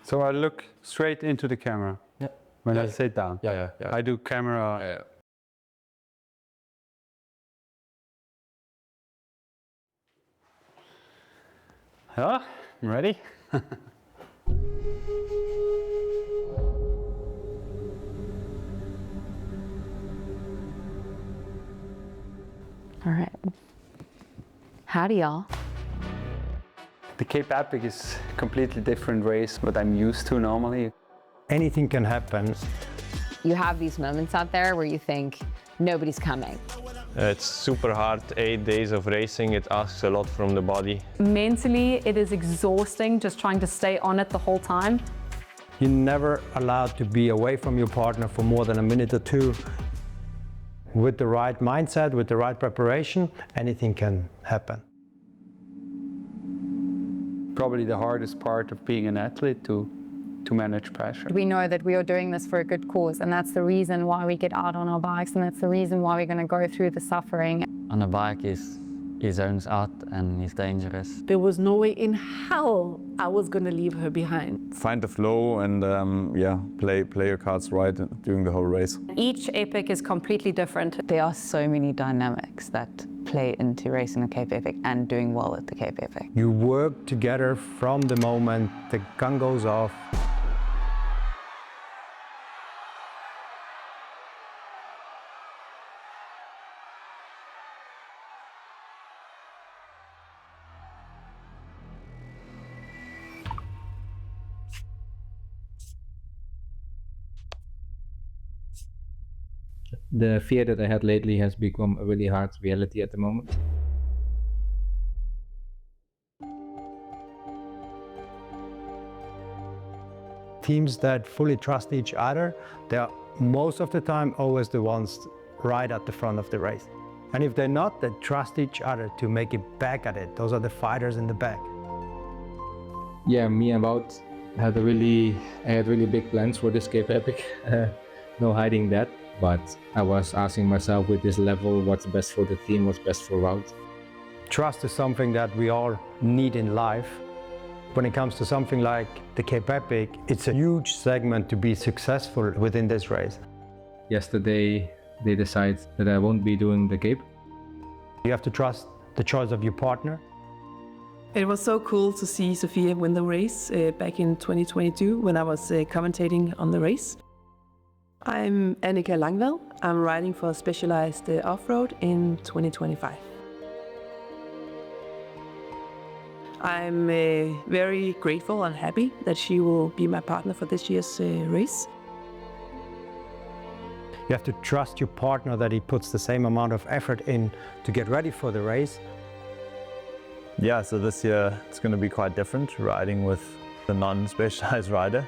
So I look straight into the camera when I sit down. Yeah. I do camera. Yeah. Yeah, I'm ready. All right. Howdy, y'all. The Cape Epic is a completely different race what I'm used to normally. Anything can happen. You have these moments out there where you think nobody's coming. It's super hard, 8 days of racing, it asks a lot from the body. Mentally, it is exhausting just trying to stay on it the whole time. You're never allowed to be away from your partner for more than a minute or two. With the right mindset, with the right preparation, anything can happen. Probably the hardest part of being an athlete to manage pressure. We know that we are doing this for a good cause, and that's the reason why we get out on our bikes, and that's the reason why we're going to go through the suffering. On a bike, he zones out and he's dangerous. There was no way in hell I was going to leave her behind. Find the flow and play your cards right during the whole race. Each epic is completely different. There are so many dynamics that play into racing the Cape Epic and doing well at the Cape Epic. You work together from the moment the gun goes off. The fear that I had lately has become a really hard reality at the moment. Teams that fully trust each other, they are most of the time always the ones right at the front of the race. And if they're not, they trust each other to make it back at it. Those are the fighters in the back. Yeah, me and Wout had really big plans for this Cape Epic. No hiding that. But I was asking myself with this level, what's best for the team, what's best for Wout. Trust is something that we all need in life. When it comes to something like the Cape Epic, it's a huge segment to be successful within this race. Yesterday, they decided that I won't be doing the Cape. You have to trust the choice of your partner. It was so cool to see Sophia win the race back in 2022 when I was commentating on the race. I'm Annika Langveld. I'm riding for Specialized Off-Road in 2025. I'm very grateful and happy that she will be my partner for this year's race. You have to trust your partner that he puts the same amount of effort in to get ready for the race. Yeah, so this year it's going to be quite different, riding with the non-specialized rider.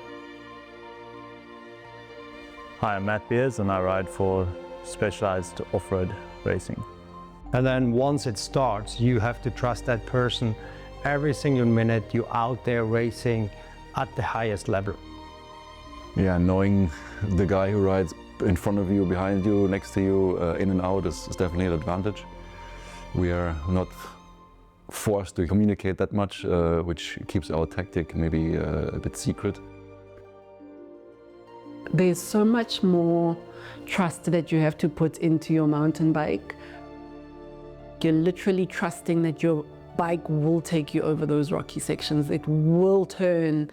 Hi, I'm Matt Beers and I ride for Specialized Off-Road Racing. And then once it starts, you have to trust that person every single minute you're out there racing at the highest level. Yeah, knowing the guy who rides in front of you, behind you, next to you, in and out is definitely an advantage. We are not forced to communicate that much, which keeps our tactic maybe a bit secret. There's so much more trust that you have to put into your mountain bike. You're literally trusting that your bike will take you over those rocky sections. It will turn.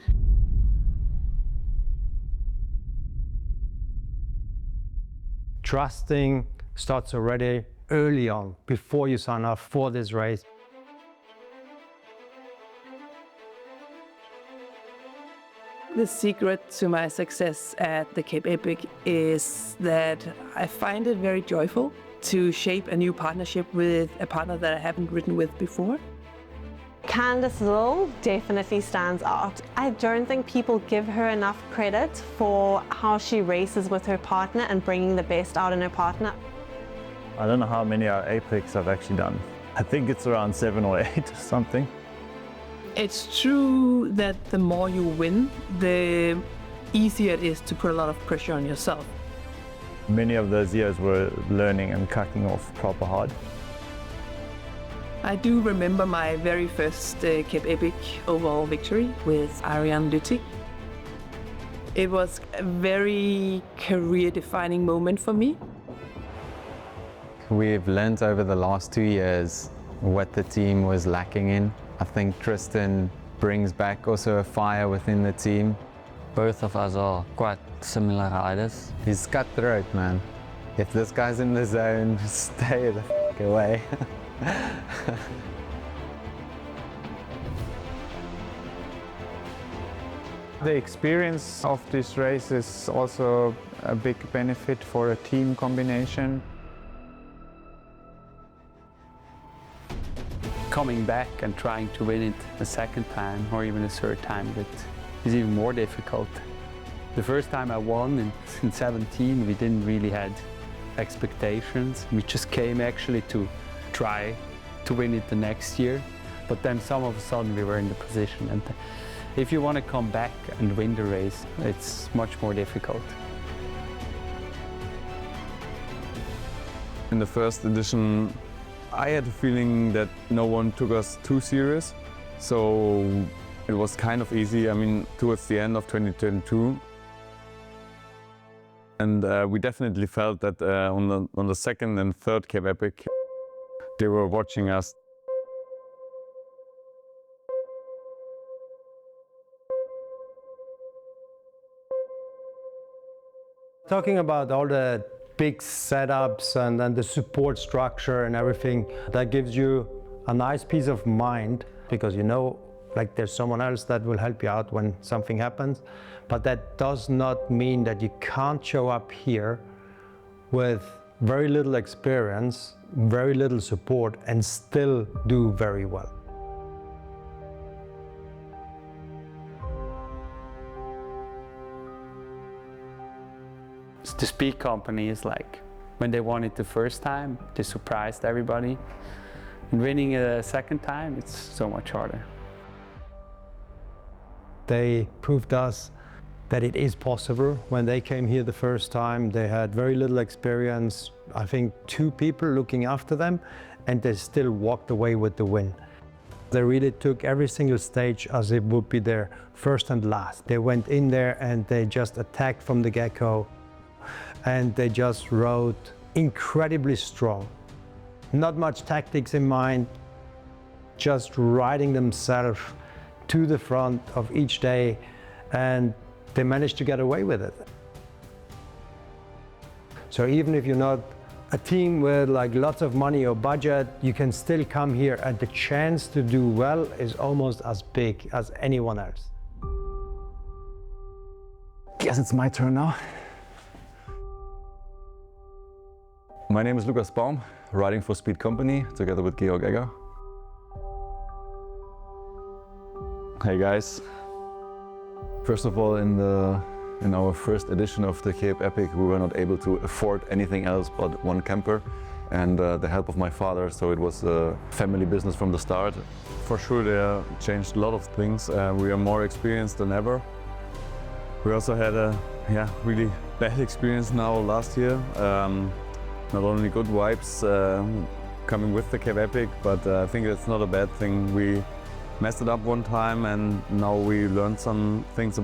Trusting starts already early on, before you sign up for this race. The secret to my success at the Cape Epic is that I find it very joyful to shape a new partnership with a partner that I haven't ridden with before. Candice Lill definitely stands out. I don't think people give her enough credit for how she races with her partner and bringing the best out in her partner. I don't know how many Apex I've actually done. I think it's around 7 or 8 or something. It's true that the more you win, the easier it is to put a lot of pressure on yourself. Many of those years were learning and cutting off proper hard. I do remember my very first Cape Epic overall victory with Ariane Lüttig. It was a very career-defining moment for me. We've learnt over the last 2 years what the team was lacking in. I think Tristan brings back also a fire within the team. Both of us are quite similar riders. He's cutthroat, man. If this guy's in the zone, stay the f*** away. The experience of this race is also a big benefit for a team combination. Coming back and trying to win it a second time or even a third time, that is even more difficult. The first time I won in 17, we didn't really had expectations. We just came actually to try to win it the next year, but then some of a sudden we were in the position. And if you want to come back and win the race, it's much more difficult. In the first edition, I had a feeling that no one took us too serious, so it was kind of easy. I mean, towards the end of 2022, and we definitely felt that on the second and third Cape Epic, they were watching us. Talking about all the big setups and the support structure and everything, that gives you a nice peace of mind, because you know, like, there's someone else that will help you out when something happens. But that does not mean that you can't show up here with very little experience, very little support, and still do very well. The Speed Company is like, when they won it the first time, they surprised everybody. And winning a second time, it's so much harder. They proved us that it is possible. When they came here the first time, they had very little experience. I think 2 people looking after them, and they still walked away with the win. They really took every single stage as it would be their first and last. They went in there and they just attacked from the get-go, and they just rode incredibly strong. Not much tactics in mind, just riding themselves to the front of each day, and they managed to get away with it. So even if you're not a team with like lots of money or budget, you can still come here, and the chance to do well is almost as big as anyone else. Guess it's my turn now. My name is Lukas Baum, riding for Speed Company together with Georg Egger. Hey guys. First of all, in our first edition of the Cape Epic, we were not able to afford anything else but one camper and the help of my father, so it was a family business from the start. For sure, they changed a lot of things. We are more experienced than ever. We also had a really bad experience now last year. Not only good vibes coming with the Cape Epic, but I think it's not a bad thing. We messed it up one time, and now we learned some things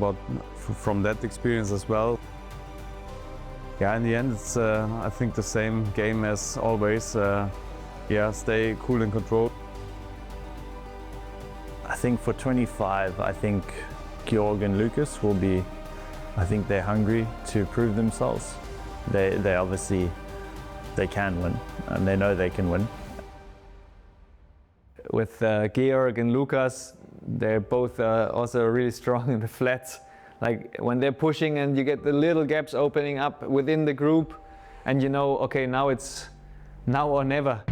from that experience as well. Yeah, in the end, it's I think the same game as always. Stay cool and controlled. I think for 25, I think Georg and Lucas will be, I think they're hungry to prove themselves. They obviously, they can win, and they know they can win. With Georg and Lucas, they're both also really strong in the flats. Like when they're pushing and you get the little gaps opening up within the group, and you know, okay, now it's now or never.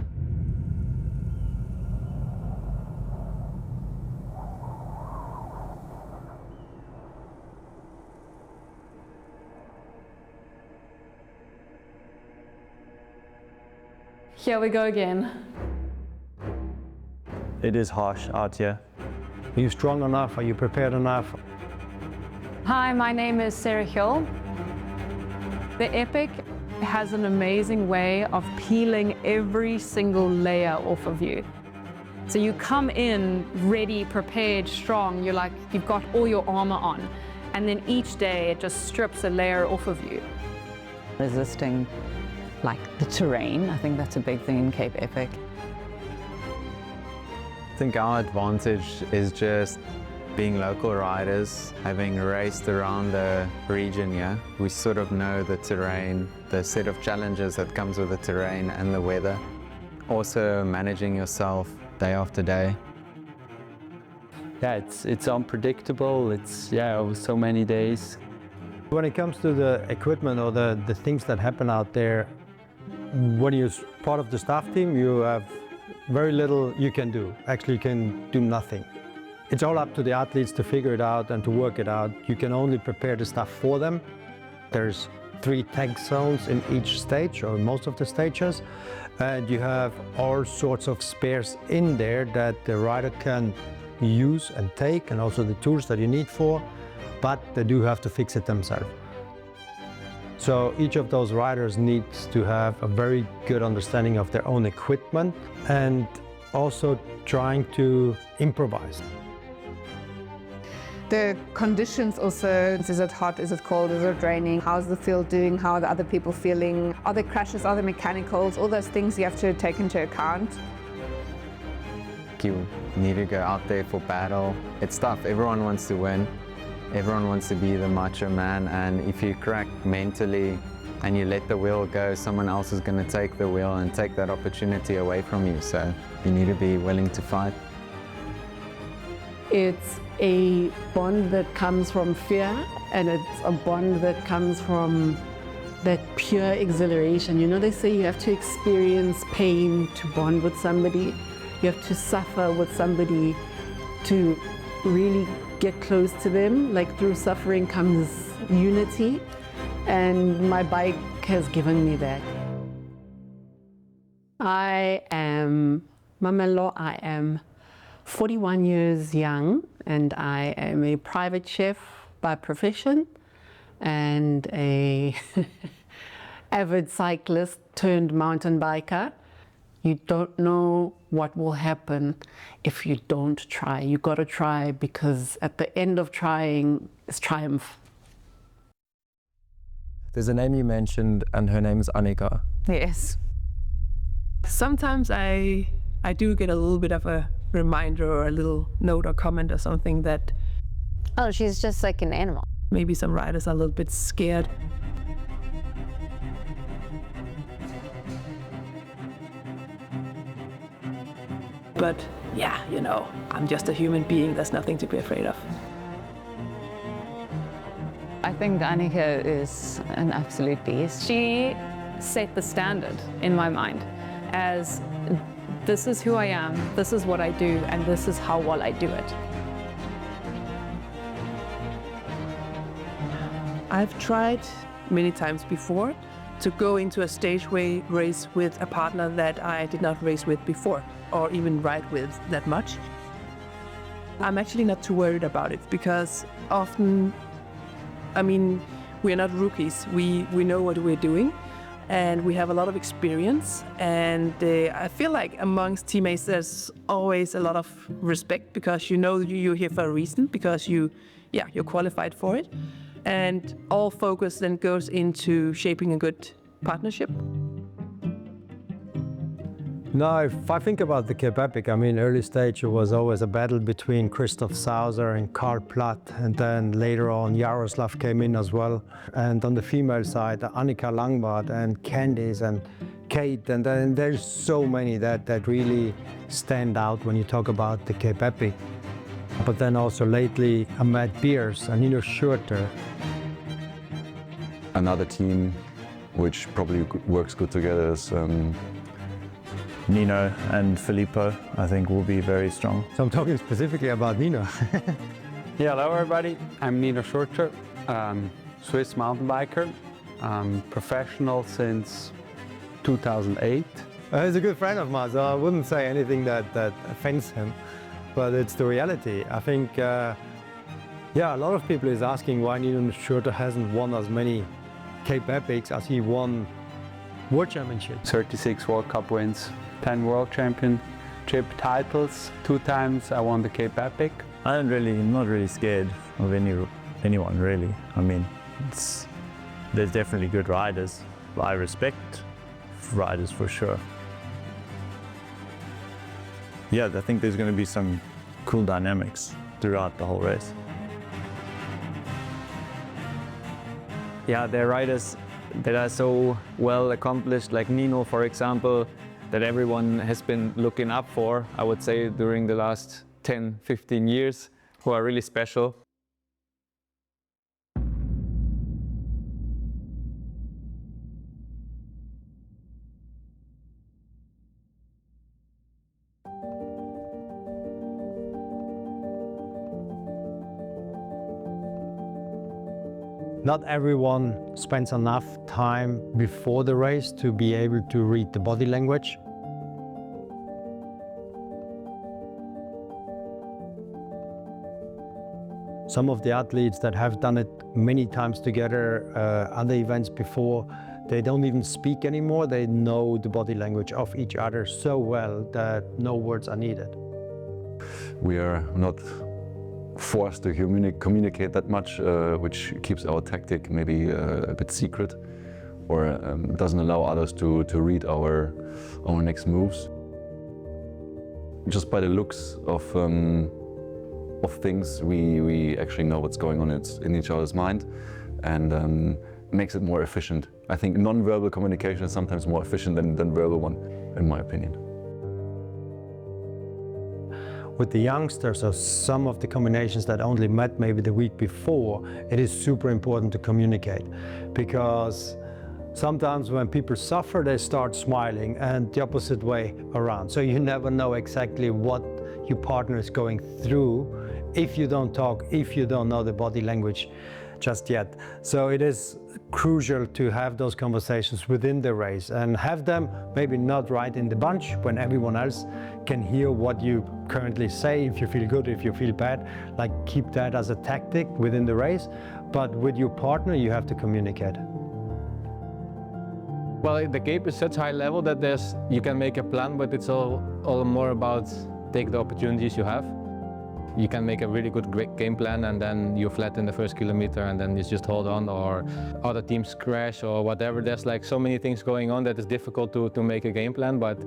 Here we go again. It is harsh out here. Are you strong enough? Are you prepared enough? Hi, my name is Sarah Hill. The Epic has an amazing way of peeling every single layer off of you. So you come in ready, prepared, strong. You're like, you've got all your armor on. And then each day it just strips a layer off of you. Resisting like the terrain, I think that's a big thing in Cape Epic. I think our advantage is just being local riders, having raced around the region here. We sort of know the terrain, the set of challenges that comes with the terrain and the weather. Also managing yourself day after day. Yeah, it's unpredictable. It's, over so many days. When it comes to the equipment or the things that happen out there, when you're part of the staff team, you have very little you can do. Actually, you can do nothing. It's all up to the athletes to figure it out and to work it out. You can only prepare the stuff for them. There's 3 tank zones in each stage, or most of the stages, and you have all sorts of spares in there that the rider can use and take, and also the tools that you need for, but they do have to fix it themselves. So each of those riders needs to have a very good understanding of their own equipment and also trying to improvise. The conditions also, is it hot, is it cold, is it raining, how's the field doing, how are the other people feeling, are there crashes, are there mechanicals, all those things you have to take into account. You need to go out there for battle. It's tough, everyone wants to win. Everyone wants to be the macho man, and if you crack mentally and you let the wheel go, someone else is going to take the wheel and take that opportunity away from you. So you need to be willing to fight. It's a bond that comes from fear, and it's a bond that comes from that pure exhilaration. You know, they say you have to experience pain to bond with somebody. You have to suffer with somebody to really get close to them. Like, through suffering comes unity, and my bike has given me that. I am Mamello. I am 41 years young, and I am a private chef by profession and a avid cyclist turned mountain biker. You don't know what will happen if you don't try. You got to try, because at the end of trying is triumph. There's a name you mentioned, and her name is Annika. Yes. Sometimes I do get a little bit of a reminder or a little note or comment or something that, oh, she's just like an animal. Maybe some riders are a little bit scared. But yeah, you know, I'm just a human being. There's nothing to be afraid of. I think Annika is an absolute beast. She set the standard in my mind as, this is who I am, this is what I do, and this is how well I do it. I've tried many times before to go into a stage race with a partner that I did not race with before, or even ride with that much. I'm actually not too worried about it, because often, I mean, we're not rookies. We know what we're doing, and we have a lot of experience. And I feel like amongst teammates, there's always a lot of respect, because you know you're here for a reason, because you're qualified for it. And all focus then goes into shaping a good partnership. Now, if I think about the Cape Epic, I mean, early stage it was always a battle between Christoph Sauser and Karl Platt, and then later on Jaroslav came in as well. And on the female side, Annika Langbart and Candice and Kate, and then there's so many that really stand out when you talk about the Cape Epic. But then also lately, Matt Beers and Nino Schurter. Another team which probably works good together is Nino and Filippo, I think, will be very strong. So I'm talking specifically about Nino. Yeah, hello everybody. I'm Nino Schurter, Swiss mountain biker. Professional since 2008. He's a good friend of mine, so I wouldn't say anything that offends him. But it's the reality. I think, a lot of people is asking why Nino Schurter hasn't won as many Cape Epics as he won World Championships. 36 World Cup wins, 10 World Championship titles. 2 times I won the Cape Epic. I'm not really scared of anyone really. I mean, there's definitely good riders. I respect riders for sure. Yeah, I think there's going to be some cool dynamics throughout the whole race. Yeah, there are riders that are so well accomplished, like Nino, for example, that everyone has been looking up for, I would say, during the last 10, 15 years, who are really special. Not everyone spends enough time before the race to be able to read the body language. Some of the athletes that have done it many times together, other events before, they don't even speak anymore. They know the body language of each other so well that no words are needed. We are not forced to communicate that much, which keeps our tactic maybe a bit secret, or doesn't allow others to read our next moves. Just by the looks of things, we actually know what's going on in each other's mind, and makes it more efficient. I think non-verbal communication is sometimes more efficient than verbal one, in my opinion. With the youngsters, or some of the combinations that only met maybe the week before, it is super important to communicate, because sometimes when people suffer, they start smiling, and the opposite way around. So you never know exactly what your partner is going through if you don't talk, if you don't know the body language just yet. So it is crucial to have those conversations within the race and have them maybe not right in the bunch when everyone else can hear what you currently say, if you feel good, if you feel bad. Like, keep that as a tactic within the race, but with your partner you have to communicate. Well, the Cape is such high level that you can make a plan, but it's all more about take the opportunities you have. You can make a really good game plan, and then you're flat in the first kilometer, and then you just hold on, or other teams crash or whatever. There's like so many things going on that it's difficult to make a game plan. But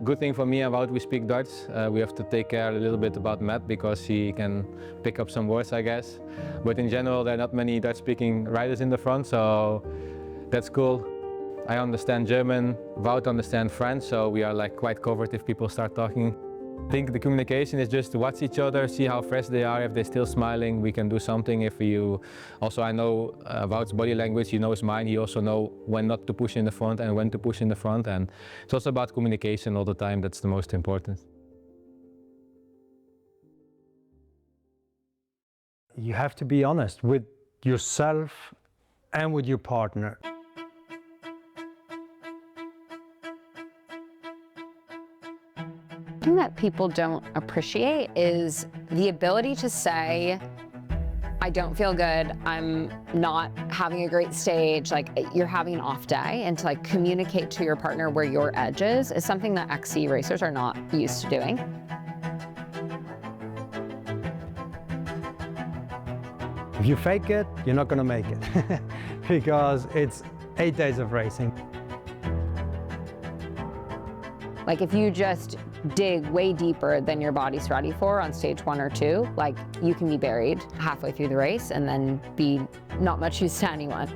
good thing for me about we speak Dutch, we have to take care a little bit about Matt, because he can pick up some words, I guess. But in general, there are not many Dutch-speaking riders in the front, so that's cool. I understand German, Wout understands French, so we are like quite covered if people start talking. I think the communication is just to watch each other, see how fresh they are. If they're still smiling, we can do something. If you also, I know Wout's body language, he knows mine. He also knows when not to push in the front and when to push in the front. And it's also about communication all the time. That's the most important. You have to be honest with yourself and with your partner. Something that people don't appreciate is the ability to say, I don't feel good, I'm not having a great stage, like you're having an off day, and to like communicate to your partner where your edge is something that XC racers are not used to doing. If you fake it, you're not gonna make it because it's 8 days of racing. Like if you just dig way deeper than your body's ready for on stage 1 or 2, like you can be buried halfway through the race and then be not much use to anyone.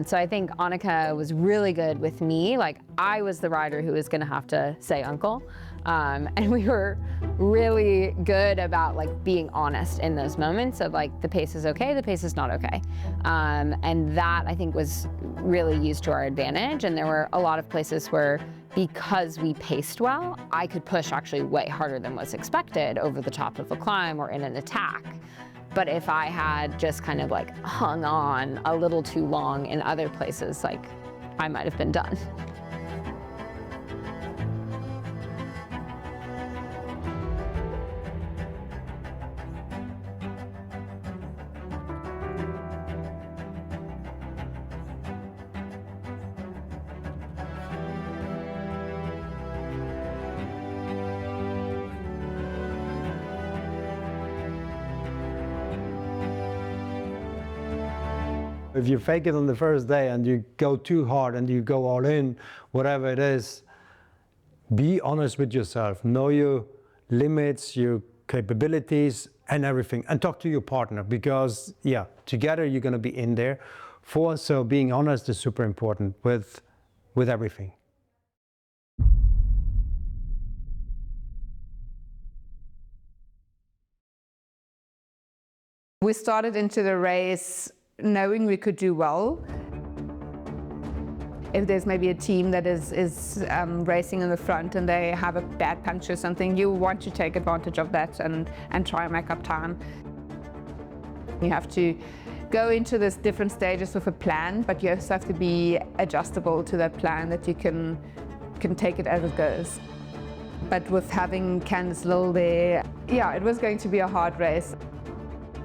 So I think Annika was really good with me. Like I was the rider who was gonna have to say uncle. And we were really good about like being honest in those moments of like the pace is okay, the pace is not okay. And that I think was really used to our advantage. And there were a lot of places where because we paced well, I could push actually way harder than was expected over the top of a climb or in an attack. But if I had just kind of like hung on a little too long in other places, like I might have been done. If you fake it on the first day and you go too hard and you go all in, whatever it is, be honest with yourself. Know your limits, your capabilities and everything, and talk to your partner because, yeah, together you're going to be in there. So being honest is super important with everything. We started into the race knowing we could do well. If there's maybe a team that is racing in the front and they have a bad punch or something, you want to take advantage of that and try and make up time. You have to go into this different stages with a plan, but you also have to be adjustable to that plan, that you can take it as it goes. But with having Candice Lill there, yeah, it was going to be a hard race.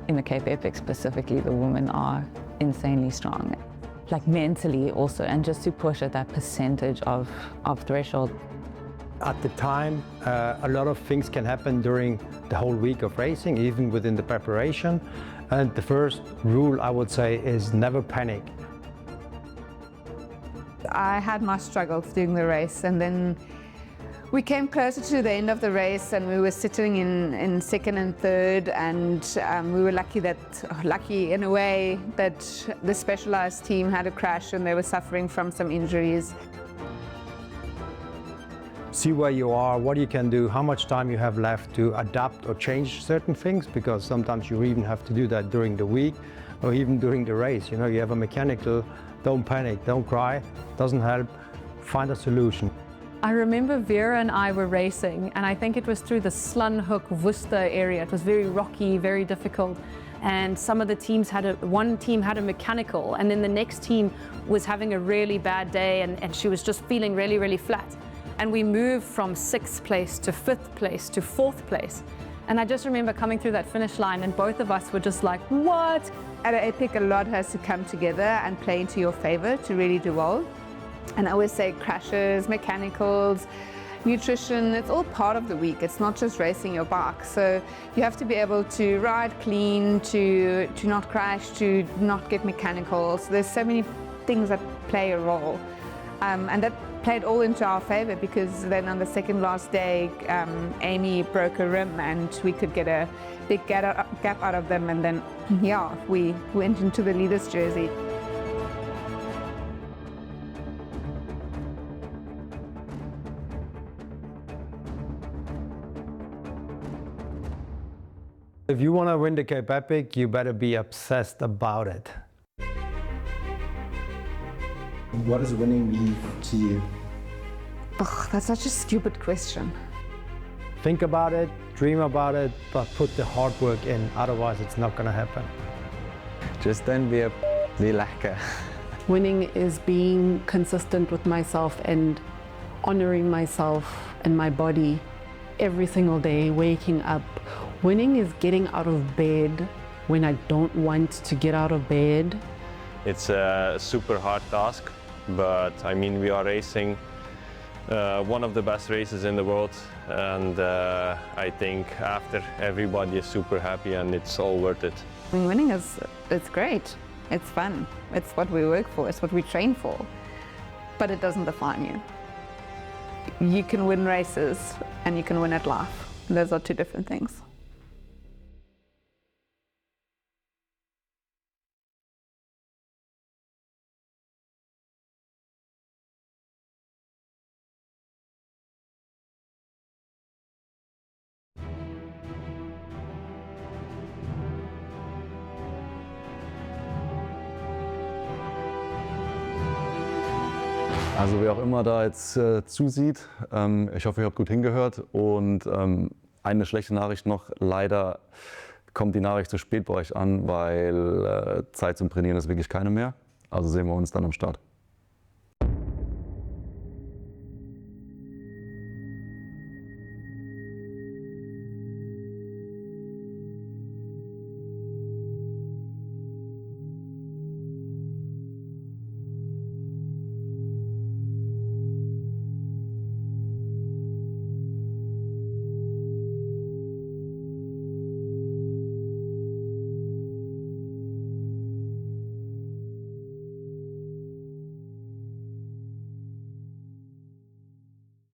In the Cape Epic specifically, the women are insanely strong, like mentally also, and just to push at that percentage of threshold. At the time, a lot of things can happen during the whole week of racing, even within the preparation. And the first rule, I would say, is never panic. I had my struggles during the race, and then we came closer to the end of the race and we were sitting in second and third, and we were lucky in a way that the specialized team had a crash and they were suffering from some injuries. See where you are, what you can do, how much time you have left to adapt or change certain things, because sometimes you even have to do that during the week or even during the race. You know, you have a mechanical, don't panic, don't cry, doesn't help, find a solution. I remember Vera and I were racing, and I think it was through the Slunhoek Worcester area. It was very rocky, very difficult, and some of the teams one team had a mechanical, and then the next team was having a really bad day, and she was just feeling really, really flat. And we moved from 6th place to 5th place to 4th place. And I just remember coming through that finish line and both of us were just like, what? At an Epic, a lot has to come together and play into your favor to really do well. And I always say crashes, mechanicals, nutrition, it's all part of the week. It's not just racing your bike. So you have to be able to ride clean, to not crash, to not get mechanicals. There's so many things that play a role. And that played all into our favor, because then on the second last day, Amy broke a rim and we could get a big gap out of them. And then, yeah, we went into the leader's jersey. If you want to win the Cape Epic, you better be obsessed about it. What does winning mean to you? Ugh, that's such a stupid question. Think about it, dream about it, but put the hard work in, otherwise it's not going to happen. Just don't be lekker. Winning is being consistent with myself and honoring myself and my body every single day, waking up. Winning is getting out of bed when I don't want to get out of bed. It's a super hard task, but I mean, we are racing one of the best races in the world, and I think after everybody is super happy and it's all worth it. I mean, winning it's great, it's fun, it's what we work for, it's what we train for, but it doesn't define you. You can win races and you can win at life. Those are two different things. Also wer auch immer da jetzt zusieht, ich hoffe, ihr habt gut hingehört, und eine schlechte Nachricht noch, leider kommt die Nachricht zu spät bei euch an, weil Zeit zum Trainieren ist wirklich keine mehr. Also sehen wir uns dann am Start.